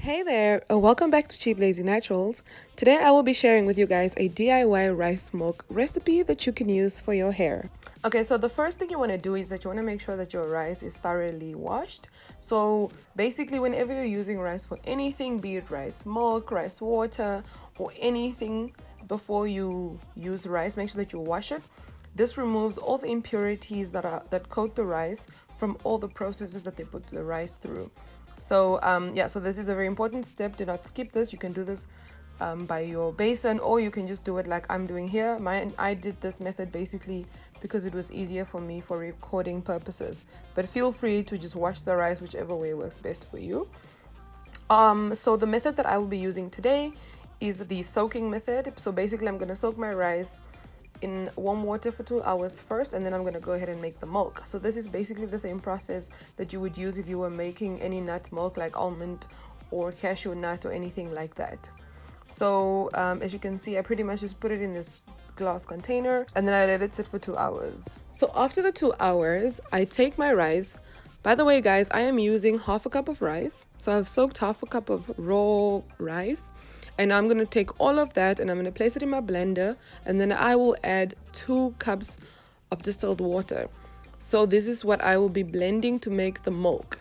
Hey there, welcome back to Cheap Lazy Naturals. Today I will be sharing with you guys a DIY rice milk recipe that you can use for your hair. Okay, so the first thing you want to do is that you want to make sure that your rice is thoroughly washed. So basically whenever you're using rice for anything, be it rice milk, rice water, or anything, before you use rice, make sure that you wash it. This removes all the impurities that coat the rice from all the processes that they put the rice through. So so this is a very important step. Do not skip this. You can do this by your basin, or you can just do it like I'm doing here. I did this method basically because it was easier for me for recording purposes, but feel free to just wash the rice whichever way works best for you. So the method that I will be using today is the soaking method. So basically I'm going to soak my rice in warm water for 2 hours first, and then I'm going to go ahead and make the milk. So this is basically the same process that you would use if you were making any nut milk like almond or cashew nut or anything like that. So as you can see, I pretty much just put it in this glass container and then I let it sit for 2 hours. So after the 2 hours, I take my rice. By the way guys, I am using half a cup of rice. So I've soaked half a cup of raw rice. And I'm going to take all of that and I'm going to place it in my blender, and then I will add 2 cups of distilled water. So this is what I will be blending to make the milk.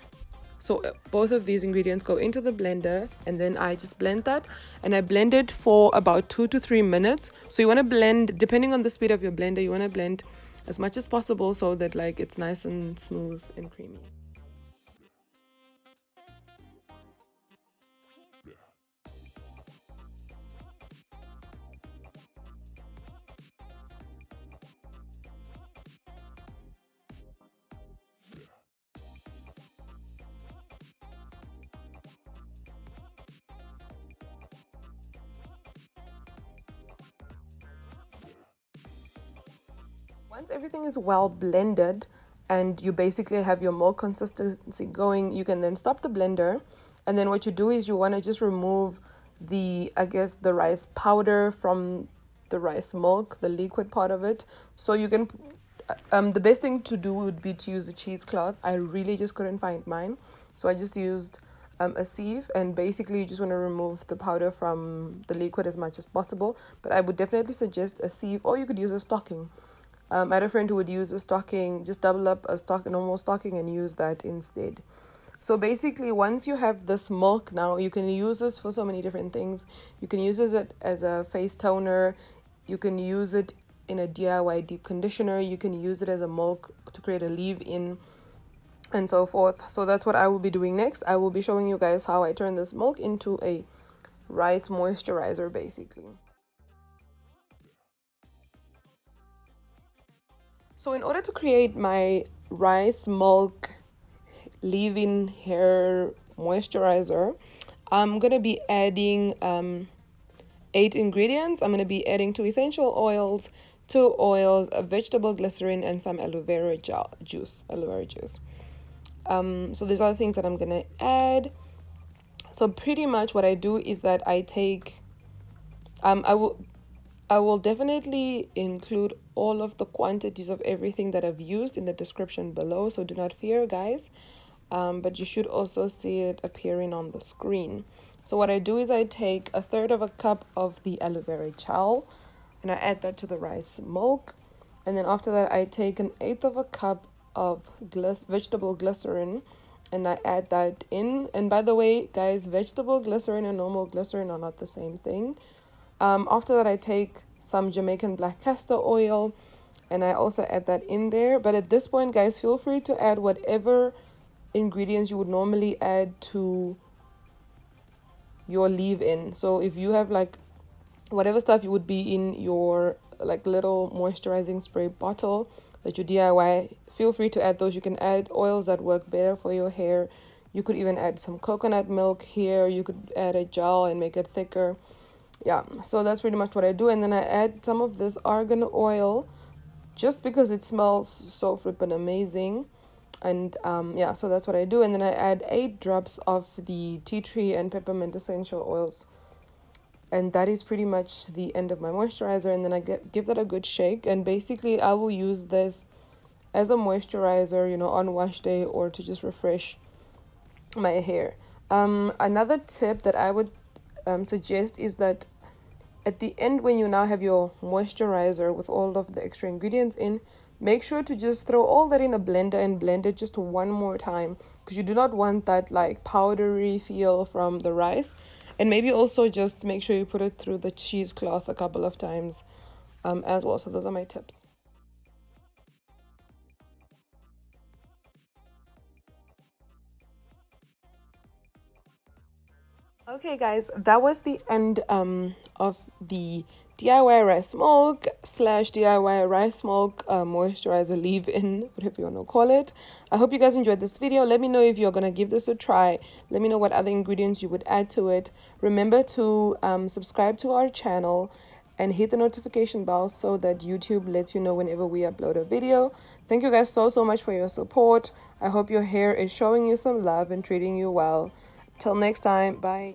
So both of these ingredients go into the blender, and then I just blend that, and I blend it for about 2 to 3 minutes. So you want to blend, depending on the speed of your blender, you want to blend as much as possible so that like it's nice and smooth and creamy. Once everything is well blended and you basically have your milk consistency going, you can then stop the blender, and then what you do is you want to just remove the rice powder from the rice milk, the liquid part of it. So you can the best thing to do would be to use a cheesecloth. I really just couldn't find mine, so I just used a sieve, and basically you just want to remove the powder from the liquid as much as possible. But I would definitely suggest a sieve, or you could use a stocking. I had a friend who would use a stocking, just double up a normal stocking and use that instead. So basically, once you have this milk now, you can use this for so many different things. You can use it as a face toner. You can use it in a DIY deep conditioner. You can use it as a milk to create a leave-in and so forth. So that's what I will be doing next. I will be showing you guys how I turn this milk into a rice moisturizer basically. So in order to create my rice milk leave-in hair moisturizer, I'm going to be adding 8 ingredients. I'm going to be adding 2 essential oils, 2 oils, a vegetable glycerin, and some aloe vera juice. So these are the things that I'm going to add. So pretty much what I do is that I take, I will definitely include all of the quantities of everything that I've used in the description below, so do not fear guys, but you should also see it appearing on the screen. So what I do is I take 1/3 of a cup of the aloe vera gel and I add that to the rice milk, and then after that I take 1/8 of a cup of vegetable glycerin and I add that in. And by the way guys, vegetable glycerin and normal glycerin are not the same thing. After that I take some Jamaican black castor oil and I also add that in there. But at this point guys, feel free to add whatever ingredients you would normally add to your leave-in. So if you have like whatever stuff you would be in your like little moisturizing spray bottle that you DIY, feel free to add those. You can add oils that work better for your hair. You could even add some coconut milk here. You could add a gel and make it thicker. Yeah, so that's pretty much what I do. And then I add some of this argan oil just because it smells so flippin' amazing. And yeah, so that's what I do. And then I add 8 drops of the tea tree and peppermint essential oils, and that is pretty much the end of my moisturizer. And then I give that a good shake, and basically I will use this as a moisturizer, you know, on wash day or to just refresh my hair. Another tip that I would suggest is that at the end, when you now have your moisturizer with all of the extra ingredients in, make sure to just throw all that in a blender and blend it just one more time, because you do not want that like powdery feel from the rice. And maybe also just make sure you put it through the cheesecloth a couple of times as well. So those are my tips. Okay guys, that was the end of the DIY rice milk slash DIY rice milk moisturizer leave-in, whatever you want to call it. I hope you guys enjoyed this video. Let me know if you're gonna give this a try. Let me know what other ingredients you would add to it. Remember to subscribe to our channel and hit the notification bell so that YouTube lets you know whenever we upload a video. Thank you guys so much for your support. I hope your hair is showing you some love and treating you well. Till next time, bye.